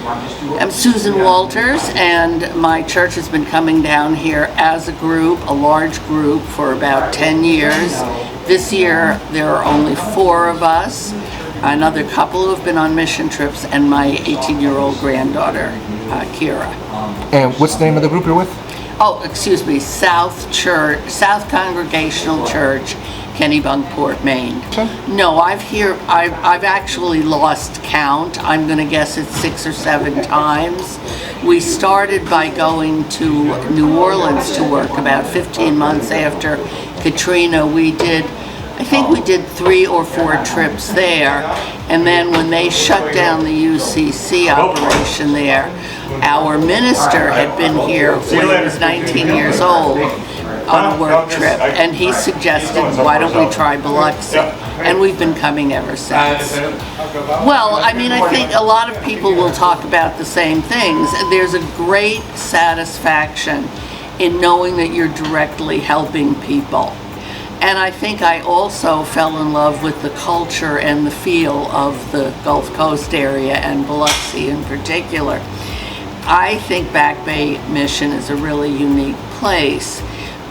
I'm Susan Walters, and my church has been coming down here as a group, a large group, for about 10 years. This year there are only 4 of us, another couple who have been on mission trips, and my 18-year-old granddaughter, Kira. And what's the name of the group you're with? Oh, excuse me, South Congregational Church, Kennebunkport, Maine. Okay. No, I've actually lost count. I'm going to guess it's 6 or 7 times. We started by going to New Orleans to work about 15 months after Katrina. I think we did 3 or 4 trips there, and then when they shut down the UCC operation there, our minister had been here when he was 19 years old on a work trip, and he suggested, why don't we try Biloxi? And we've been coming ever since. Well, I mean, I think a lot of people will talk about the same things. There's a great satisfaction in knowing that you're directly helping people. And I think I also fell in love with the culture and the feel of the Gulf Coast area, and Biloxi in particular. I think Back Bay Mission is a really unique place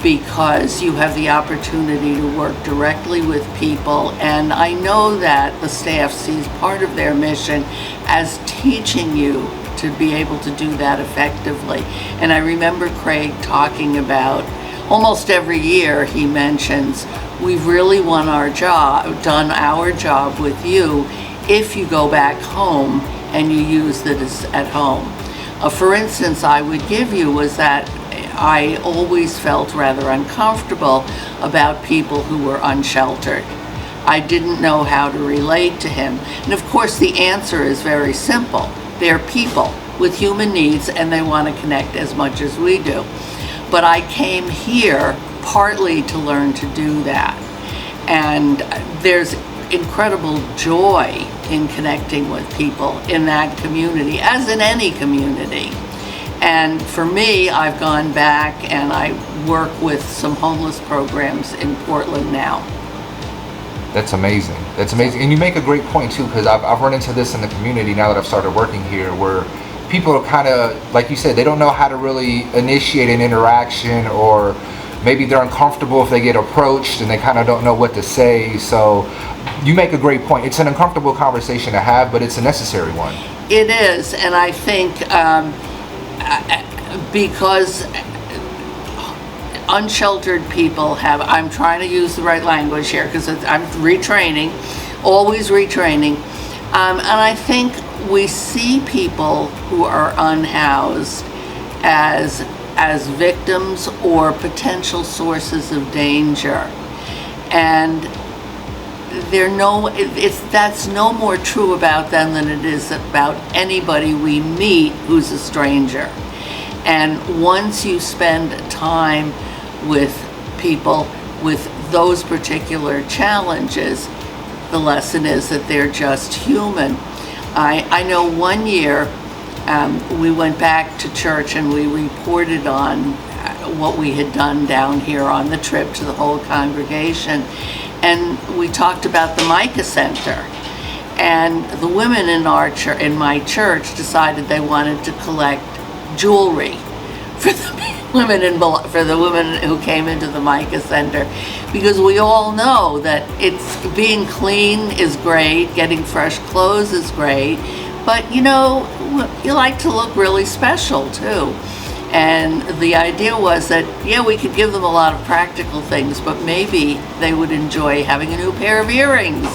because you have the opportunity to work directly with people, and I know that the staff sees part of their mission as teaching you to be able to do that effectively. And I remember Craig talking about, almost every year he mentions, we've really done our job with you if you go back home and you use this at home. For instance, I would give you was that I always felt rather uncomfortable about people who were unsheltered. I didn't know how to relate to him. And of course the answer is very simple. They're people with human needs and they want to connect as much as we do. But I came here partly to learn to do that. And there's incredible joy in connecting with people in that community, as in any community. And for me, I've gone back and I work with some homeless programs in Portland now. That's amazing. That's amazing. And you make a great point too, because I've run into this in the community now that I've started working here, where people are kind of, like you said, they don't know how to really initiate an interaction, or maybe they're uncomfortable if they get approached and they kind of don't know what to say. So you make a great point. It's an uncomfortable conversation to have, but it's a necessary one. It is, and I think because unsheltered people have, I'm trying to use the right language here because I'm retraining, always retraining, and I think we see people who are unhoused as victims or potential sources of danger, and that's no more true about them than it is about anybody we meet who's a stranger. And once you spend time with people with those particular challenges, the lesson is that they're just human. I know one year we went back to church and we reported on what we had done down here on the trip to the whole congregation, and we talked about the Micah Center. And the women in my church decided they wanted to collect jewelry for the women who came into the Micah Center, because we all know that being clean is great, getting fresh clothes is great, but you like to look really special too. And the idea was that, we could give them a lot of practical things, but maybe they would enjoy having a new pair of earrings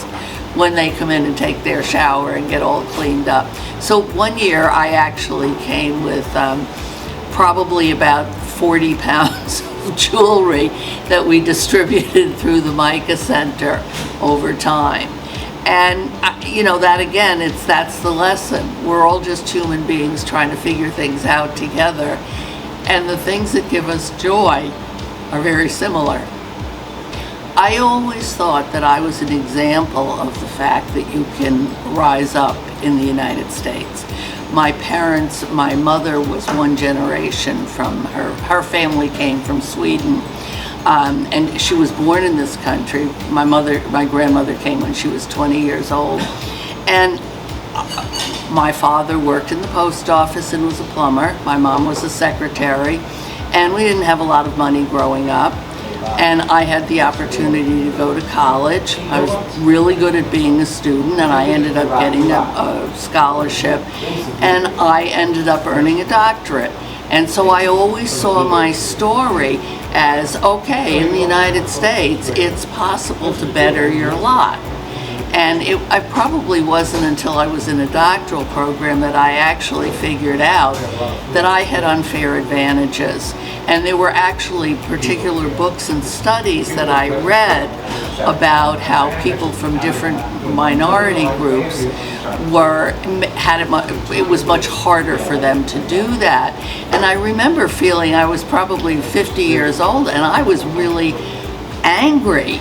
when they come in and take their shower and get all cleaned up. So one year I actually came with probably about 40 pounds of jewelry that we distributed through the Micah Center over time. And that again, that's the lesson. We're all just human beings trying to figure things out together, and the things that give us joy are very similar. I always thought that I was an example of the fact that you can rise up in the United States. My parents, my mother was one generation from her family came from Sweden, and she was born in this country. My grandmother came when she was 20 years old, and my father worked in the post office and was a plumber. My mom was a secretary, and we didn't have a lot of money growing up. And I had the opportunity to go to college. I was really good at being a student, and I ended up getting a scholarship, and I ended up earning a doctorate. And so I always saw my story as, okay, in the United States, it's possible to better your lot. And I probably wasn't until I was in a doctoral program that I actually figured out that I had unfair advantages. And there were actually particular books and studies that I read about how people from different minority groups it was much harder for them to do that. And I remember feeling, I was probably 50 years old, and I was really angry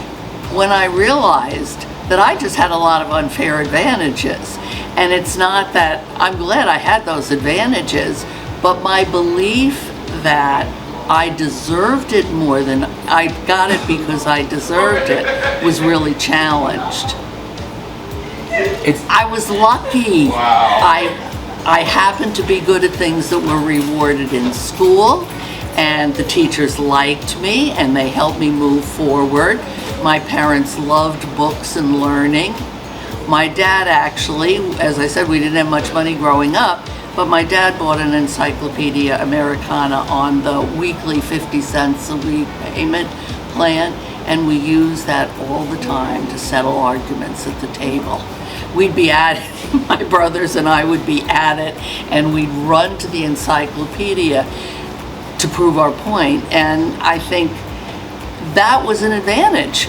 when I realized that I just had a lot of unfair advantages. And it's not that, I'm glad I had those advantages, but my belief that I deserved it more than I got it because I deserved it was really challenged. I was lucky. I happened to be good at things that were rewarded in school, and the teachers liked me and they helped me move forward. My parents loved books and learning. My dad actually, as I said, we didn't have much money growing up, but my dad bought an Encyclopedia Americana on the weekly 50 cents a week payment plan, and we used that all the time to settle arguments at the table. We'd be at it, my brothers and I would be at it, and we'd run to the encyclopedia to prove our point, and I think that was an advantage.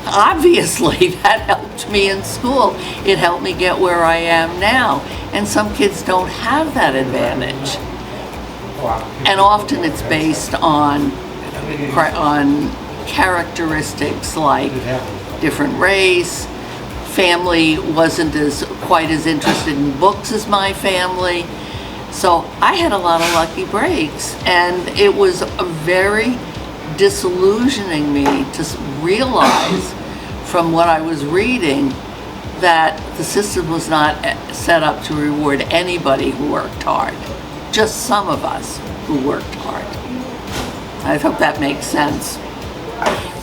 Obviously, that helped me in school. It helped me get where I am now, and some kids don't have that advantage. And often it's based on characteristics like different race, family wasn't quite as interested in books as my family. So I had a lot of lucky breaks, and it was very disillusioning me to realize from what I was reading that the system was not set up to reward anybody who worked hard, just some of us who worked hard. I hope that makes sense.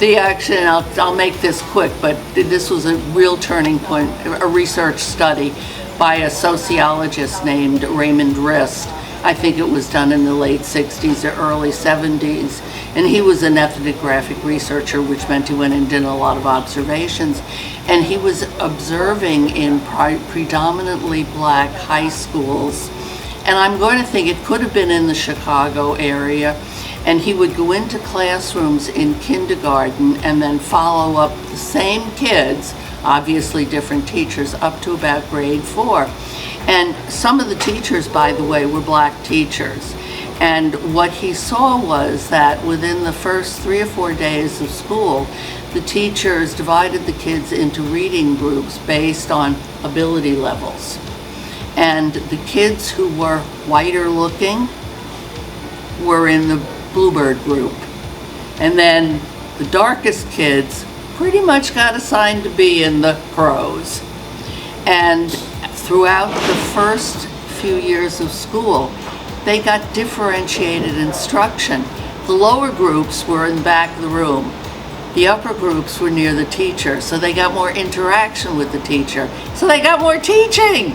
I'll make this quick, but this was a real turning point, a research study by a sociologist named Raymond Rist. I think it was done in the late 60s or early 70s. And he was an ethnographic researcher, which meant he went and did a lot of observations. And he was observing in predominantly black high schools. And I'm going to think it could have been in the Chicago area. And he would go into classrooms in kindergarten and then follow up the same kids, obviously different teachers, up to about grade 4. And some of the teachers, by the way, were black teachers. And what he saw was that within the first 3 or 4 days of school, the teachers divided the kids into reading groups based on ability levels. And the kids who were whiter looking were in the Bluebird group. And then the darkest kids pretty much got assigned to be in the Crows. And throughout the first few years of school, they got differentiated instruction. The lower groups were in the back of the room. The upper groups were near the teacher, so they got more interaction with the teacher. So they got more teaching,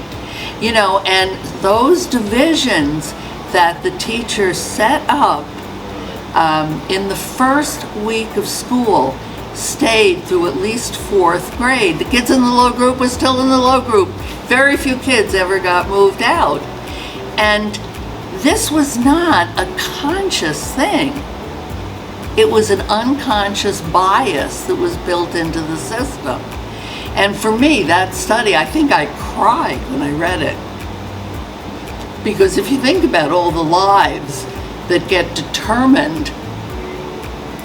and those divisions that the teachers set up in the first week of school stayed through at least 4th grade. The kids in the low group were still in the low group. Very few kids ever got moved out. And this was not a conscious thing. It was an unconscious bias that was built into the system. And for me, that study, I think I cried when I read it. Because if you think about all the lives that get determined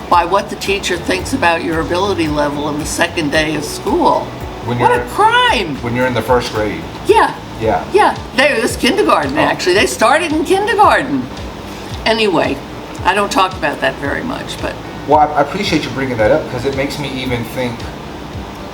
by what the teacher thinks about your ability level on the second day of school, what a crime! When you're in the first grade. Yeah. Yeah. It was kindergarten, actually. They started in kindergarten. Anyway, I don't talk about that very much, but... Well, I appreciate you bringing that up, because it makes me even think,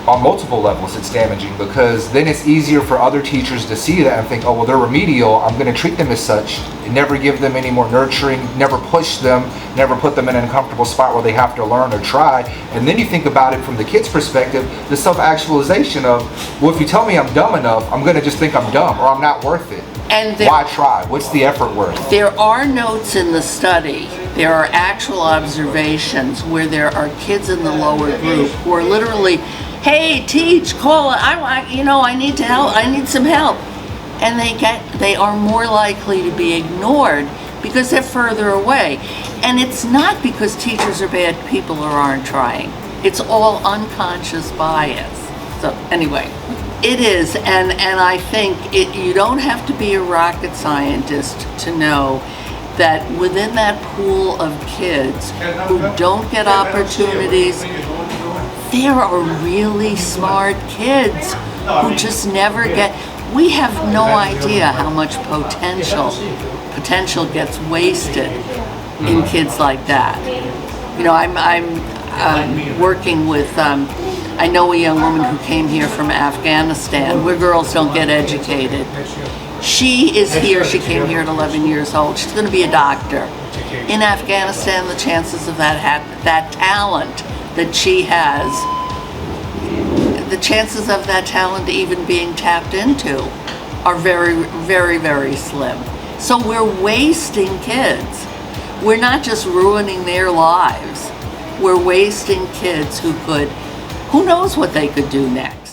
on multiple levels, it's damaging, because then it's easier for other teachers to see that and think, oh, well, they're remedial, I'm going to treat them as such, never give them any more nurturing, never push them, never put them in an uncomfortable spot where they have to learn or try. And then you think about it from the kid's perspective, the self-actualization of, well, if you tell me I'm dumb enough, I'm going to just think I'm dumb, or I'm not worth it. And why try? What's the effort worth? There are notes in the study, there are actual observations where there are kids in the lower group who are literally, hey, teach, call, I need to help, I need some help. And they are more likely to be ignored because they're further away. And it's not because teachers are bad people or aren't trying. It's all unconscious bias. So anyway, it is, and I think you don't have to be a rocket scientist to know that within that pool of kids who don't get opportunities, there are really smart kids who just never get. We have no idea how much potential gets wasted in kids like that. I'm working with. I know a young woman who came here from Afghanistan, where girls don't get educated. She is here. She came here at 11 years old. She's going to be a doctor. In Afghanistan, the chances of that talent that she has, the chances of that talent even being tapped into are very, very, very slim. So we're wasting kids. We're not just ruining their lives. We're wasting kids who knows what they could do next.